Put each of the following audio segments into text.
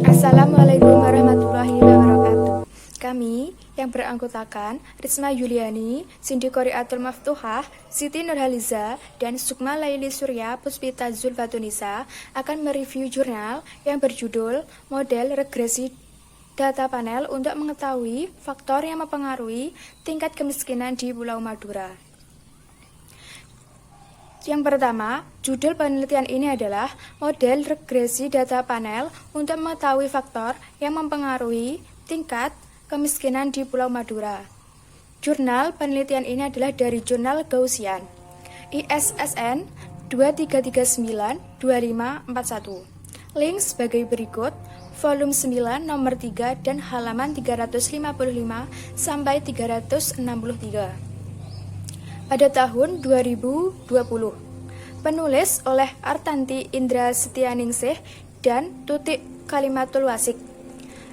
Assalamualaikum warahmatullahi wabarakatuh. Kami yang beranggotakan Risma Yuliani, Cindy Qoriatul Maftuhah, Siti Nurhaliza, dan Sukma Laili Surya Puspita Zulfatunisa akan mereview jurnal yang berjudul Model Regresi Data Panel untuk mengetahui faktor yang mempengaruhi tingkat kemiskinan di Pulau Madura. Yang pertama, judul penelitian ini adalah Model Regresi Data Panel untuk mengetahui faktor yang mempengaruhi tingkat kemiskinan di Pulau Madura. Jurnal penelitian ini adalah dari Jurnal Gaussian, ISSN 23392541. Link sebagai berikut, volume 9 nomor 3 dan halaman 355 sampai 363. Pada tahun 2020, penulis oleh Artanti Indra Setianingsih dan Tutik Kalimatul Wasik.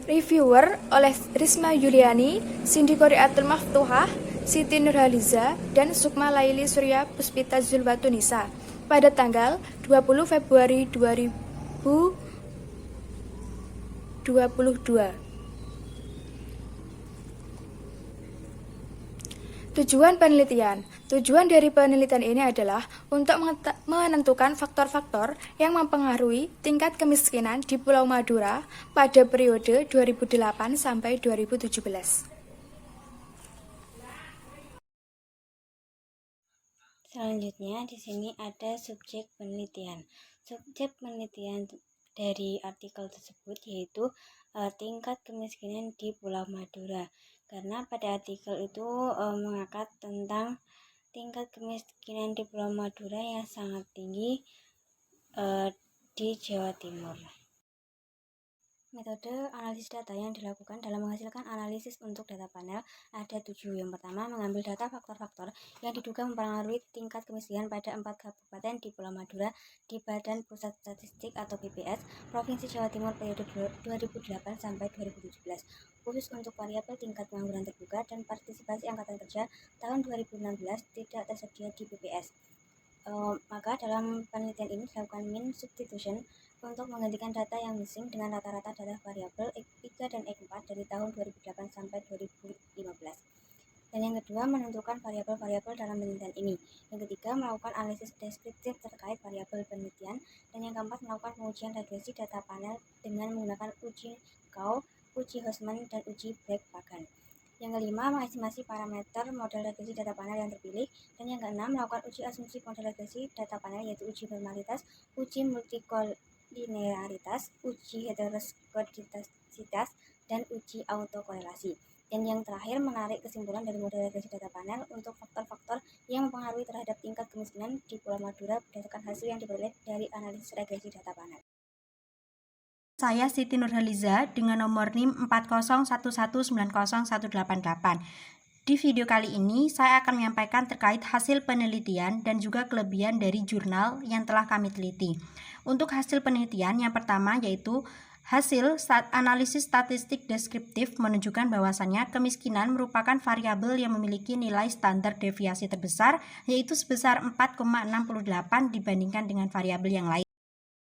Reviewer oleh Risma Yuliani, Cindy Qoriatul Maftuhah, Siti Nurhaliza, dan Sukma Laili Surya Puspita Zulfatunisa pada tanggal 20 Februari 2022. Tujuan penelitian. Tujuan dari penelitian ini adalah untuk menentukan faktor-faktor yang mempengaruhi tingkat kemiskinan di Pulau Madura pada periode 2008 sampai 2017. Selanjutnya di sini ada subjek penelitian. Subjek penelitian dari artikel tersebut yaitu tingkat kemiskinan di Pulau Madura. Karena pada artikel itu mengangkat tentang tingkat kemiskinan di Pulau Madura yang sangat tinggi di Jawa Timur. Metode analisis data yang dilakukan dalam menghasilkan analisis untuk data panel ada 7. Yang pertama, mengambil data faktor-faktor yang diduga mempengaruhi tingkat kemiskinan pada 4 kabupaten di Pulau Madura di Badan Pusat Statistik atau BPS Provinsi Jawa Timur periode 2008 sampai 2017. Khusus untuk variabel tingkat pengangguran terbuka dan partisipasi angkatan kerja tahun 2016 tidak tersedia di BPS. Maka dalam penelitian ini dilakukan mean substitution untuk menggantikan data yang missing dengan rata-rata data variabel X3 dan X4 dari tahun 2008 sampai 2015. Dan yang kedua, menentukan variabel-variabel dalam penelitian ini. Yang ketiga, melakukan analisis deskriptif terkait variabel penelitian. Dan yang keempat, melakukan pengujian regresi data panel dengan menggunakan uji Cow, uji Hostman, dan uji Black-Pagan. Yang kelima, mengestimasi parameter model regresi data panel yang terpilih. Dan yang keenam, melakukan uji asumsi model regresi data panel yaitu uji normalitas, uji multilinearitas, uji heteroskodisitas, dan uji autokorelasi. Dan yang terakhir, menarik kesimpulan dari model regresi data panel untuk faktor-faktor yang mempengaruhi terhadap tingkat kemiskinan di Pulau Madura berdasarkan hasil yang diperoleh dari analisis regresi data panel. Saya Siti Nurhaliza dengan nomor NIM 4011901888. Di video kali ini, saya akan menyampaikan terkait hasil penelitian dan juga kelebihan dari jurnal yang telah kami teliti. Untuk hasil penelitian, yang pertama yaitu hasil analisis statistik deskriptif menunjukkan bahwasannya kemiskinan merupakan variabel yang memiliki nilai standar deviasi terbesar, yaitu sebesar 4,68 dibandingkan dengan variabel yang lain.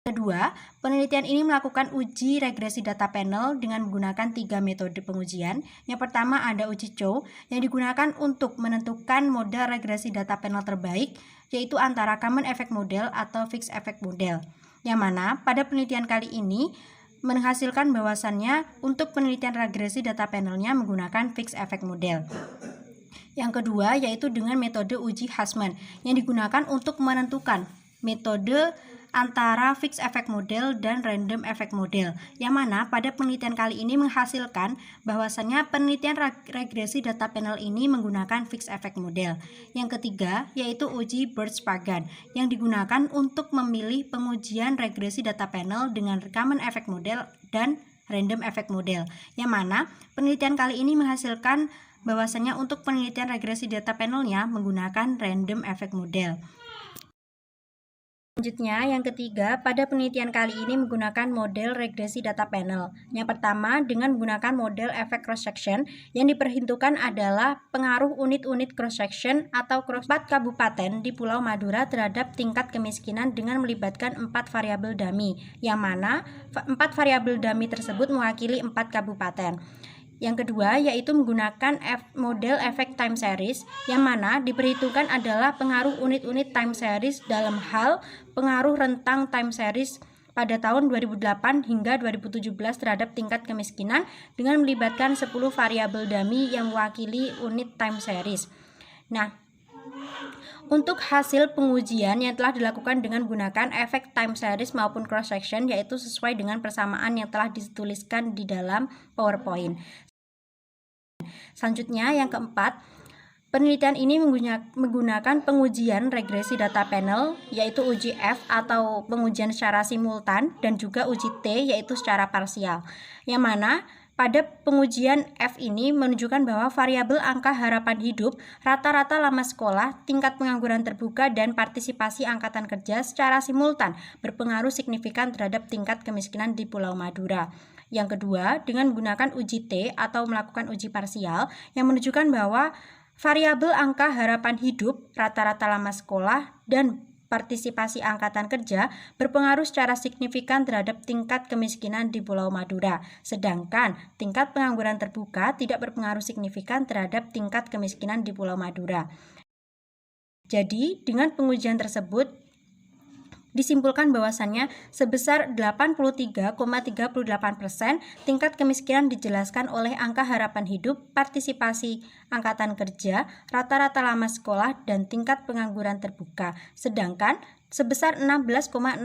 Kedua, penelitian ini melakukan uji regresi data panel dengan menggunakan 3 metode pengujian. Yang pertama ada uji Cow yang digunakan untuk menentukan model regresi data panel terbaik, yaitu antara Common Effect Model atau Fixed Effect Model. Yang mana pada penelitian kali ini menghasilkan bahwasannya untuk penelitian regresi data panelnya menggunakan Fixed Effect Model. Yang kedua yaitu dengan metode uji Hostman yang digunakan untuk menentukan metode antara fixed effect model dan random effect model, yang mana pada penelitian kali ini menghasilkan bahwasannya penelitian regresi data panel ini menggunakan fixed effect model. Yang ketiga yaitu uji Birch-Pagan yang digunakan untuk memilih pengujian regresi data panel dengan common effect model dan random effect model, yang mana penelitian kali ini menghasilkan bahwasannya untuk penelitian regresi data panelnya menggunakan random effect model. Selanjutnya, yang ketiga, pada penelitian kali ini menggunakan model regresi data panel. Yang pertama, dengan menggunakan model efek cross-section, yang diperhitungkan adalah pengaruh unit-unit cross-section atau cross-4 kabupaten di Pulau Madura terhadap tingkat kemiskinan dengan melibatkan 4 variabel dummy, yang mana 4 variabel dummy tersebut mewakili 4 kabupaten. Yang kedua yaitu menggunakan model efek time series, yang mana diperhitungkan adalah pengaruh unit-unit time series dalam hal pengaruh rentang time series pada tahun 2008 hingga 2017 terhadap tingkat kemiskinan dengan melibatkan 10 variabel dummy yang mewakili unit time series. Nah, untuk hasil pengujian yang telah dilakukan dengan menggunakan efek time series maupun cross section, yaitu sesuai dengan persamaan yang telah dituliskan di dalam PowerPoint. Selanjutnya, yang keempat, penelitian ini menggunakan pengujian regresi data panel, yaitu uji F atau pengujian secara simultan, dan juga uji T, yaitu secara parsial. Yang mana pada pengujian F ini menunjukkan bahwa variabel angka harapan hidup, rata-rata lama sekolah, tingkat pengangguran terbuka, dan partisipasi angkatan kerja secara simultan berpengaruh signifikan terhadap tingkat kemiskinan di Pulau Madura. Yang kedua, dengan menggunakan uji T atau melakukan uji parsial yang menunjukkan bahwa variabel angka harapan hidup, rata-rata lama sekolah, dan partisipasi angkatan kerja berpengaruh secara signifikan terhadap tingkat kemiskinan di Pulau Madura. Sedangkan tingkat pengangguran terbuka tidak berpengaruh signifikan terhadap tingkat kemiskinan di Pulau Madura. Jadi, dengan pengujian tersebut disimpulkan bahwasannya sebesar 83,38% tingkat kemiskinan dijelaskan oleh angka harapan hidup, partisipasi angkatan kerja, rata-rata lama sekolah, dan tingkat pengangguran terbuka. Sedangkan sebesar 16,62%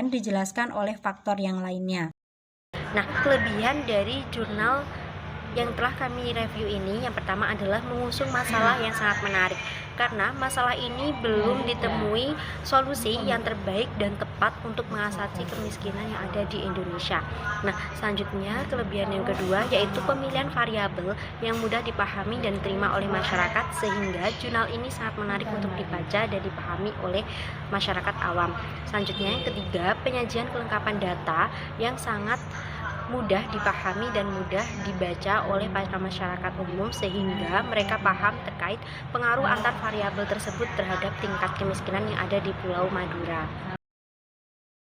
dijelaskan oleh faktor yang lainnya. Nah, kelebihan dari jurnal yang telah kami review ini, yang pertama adalah mengusung masalah yang sangat menarik, karena masalah ini belum ditemui solusi yang terbaik dan tepat untuk mengatasi kemiskinan yang ada di Indonesia. Nah, selanjutnya kelebihan yang kedua yaitu pemilihan variabel yang mudah dipahami dan diterima oleh masyarakat, sehingga jurnal ini sangat menarik untuk dibaca dan dipahami oleh masyarakat awam. Selanjutnya yang ketiga, penyajian kelengkapan data yang sangat mudah dipahami dan mudah dibaca oleh para masyarakat umum, sehingga mereka paham terkait pengaruh antar variabel tersebut terhadap tingkat kemiskinan yang ada di Pulau Madura.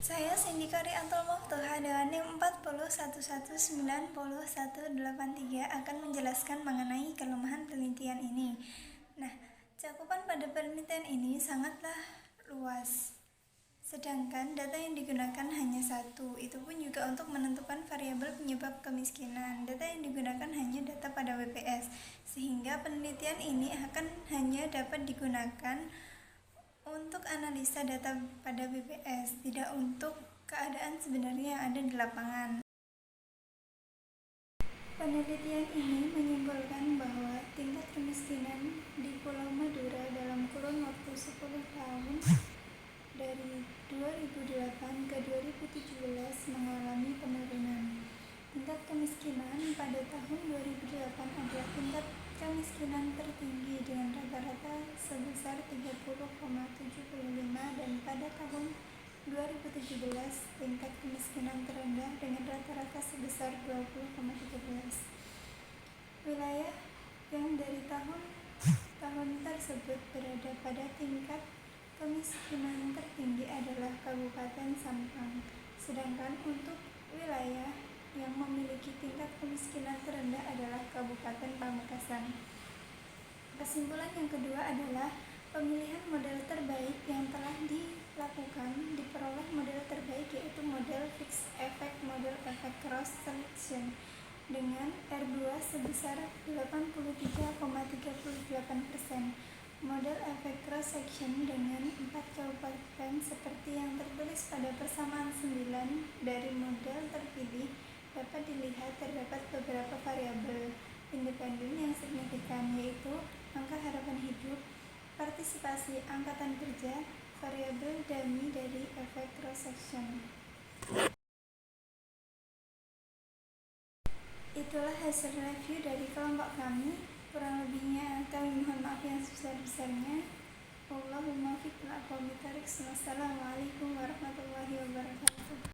Saya Cindy Koriantul Moftuha dengan NIM 4011918183 akan menjelaskan mengenai kelemahan penelitian ini. Nah, cakupan pada penelitian ini sangatlah luas. Sedangkan data yang digunakan hanya satu, itu pun juga untuk menentukan variabel penyebab kemiskinan. Data yang digunakan hanya data pada WPS, sehingga penelitian ini akan hanya dapat digunakan untuk analisa data pada BPS, tidak untuk keadaan sebenarnya yang ada di lapangan. Penelitian ini menyimpulkan bahwa tingkat kemiskinan di Pulau Madura dalam kurun waktu 10 tahun dari 2008 ke 2017 mengalami penurunan. Tingkat kemiskinan pada tahun 2008 adalah tingkat kemiskinan tertinggi dengan rata-rata sebesar 30,75, dan pada tahun 2017 tingkat kemiskinan terendah dengan rata-rata sebesar 20,13. Wilayah yang dari tahun tersebut berada pada tingkat kemiskinan tertinggi adalah Kabupaten Sampang, sedangkan untuk wilayah yang memiliki tingkat kemiskinan terendah adalah Kabupaten Pamekasan. Kesimpulan yang kedua adalah pemilihan model terbaik yang telah dilakukan. Diperoleh model terbaik yaitu model fixed effect model effect cross selection dengan R2 sebesar 83,38%. Model efek cross section dengan 4 kabupaten seperti yang tertulis pada persamaan 9 dari model terpilih dapat dilihat terdapat beberapa variabel independen yang signifikan, yaitu angka harapan hidup, partisipasi angkatan kerja, variabel dummy dari efek cross section. Itulah hasil review dari kelompok kami. Kurang lebihnya kami mohon maaf yang sebesar-besarnya. Wallahumma fiqna aqwamit thariq. Wassalamualaikum warahmatullahi wabarakatuh.